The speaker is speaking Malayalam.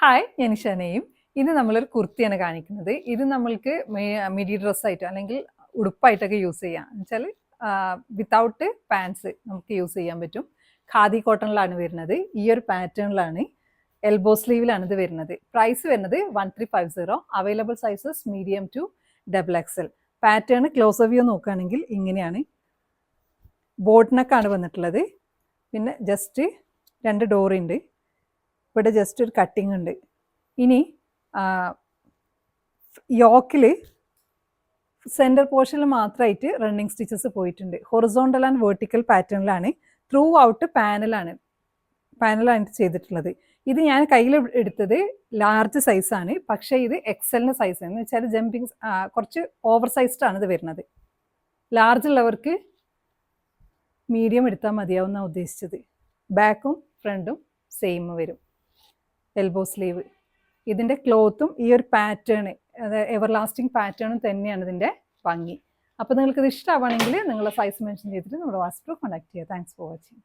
ഹായ്, ഞാൻ ഇഷാനയും. ഇത് നമ്മളൊരു കുർത്തിയാണ് കാണിക്കുന്നത്. ഇത് നമ്മൾക്ക് മിഡി ഡ്രസ്സായിട്ടോ അല്ലെങ്കിൽ ഉടുപ്പായിട്ടൊക്കെ യൂസ് ചെയ്യാം. എന്നുവെച്ചാൽ വിത്തൗട്ട് പാൻസ് നമുക്ക് യൂസ് ചെയ്യാൻ പറ്റും. ഖാദി കോട്ടണിലാണ് വരുന്നത്. ഈ ഒരു പാറ്റേണിലാണ്, എൽബോ സ്ലീവിലാണ് ഇത് വരുന്നത്. പ്രൈസ് വരുന്നത് 1350. Available sizes medium to XXL. Pattern close view നോക്കുകയാണെങ്കിൽ ഇങ്ങനെയാണ്. ബോട്ടിനൊക്കെയാണ് വന്നിട്ടുള്ളത്. പിന്നെ ജസ്റ്റ് 2 ഡോറുണ്ട്. ഇവിടെ ജസ്റ്റ് ഒരു കട്ടിങ് ഉണ്ട്. ഇനി യോക്കിൽ സെൻറ്റർ പോർഷനിൽ മാത്രമായിട്ട് റണ്ണിങ് സ്റ്റിച്ചസ് പോയിട്ടുണ്ട്. ഹൊറിസോണ്ടൽ ആൻഡ് വെർട്ടിക്കൽ പാറ്റേണിലാണ്. ത്രൂ ഔട്ട് പാനലാണ് ചെയ്തിട്ടുള്ളത്. ഇത് ഞാൻ കയ്യിൽ എടുത്തത് ലാർജ് സൈസാണ്, പക്ഷേ ഇത് XL സൈസ് എന്ന് വെച്ചാൽ ജമ്പിങ് കുറച്ച് ഓവർ സൈസ്ഡ് ആണ് ഇത് വരുന്നത്. ലാർജ് ഉള്ളവർക്ക് മീഡിയം എടുത്താൽ മതിയാവുന്ന ഉദ്ദേശിച്ചത്. ബാക്കും ഫ്രണ്ടും സെയിം വരും. Elbow sleeve. ഇതിൻ്റെ ക്ലോത്തും ഈ ഒരു പാറ്റേൺ, അതായത് എവർലാസ്റ്റിംഗ് പാറ്റേണും തന്നെയാണ് ഇതിൻ്റെ ഭംഗി. അപ്പോൾ നിങ്ങൾക്കിത് ഇഷ്ടമാണെങ്കിൽ നിങ്ങളുടെ സൈസ് മെൻഷൻ ചെയ്തിട്ട് നമ്മുടെ വാട്സപ്പിൽ കോൺടാക്ട് ചെയ്യുക. Thanks for watching.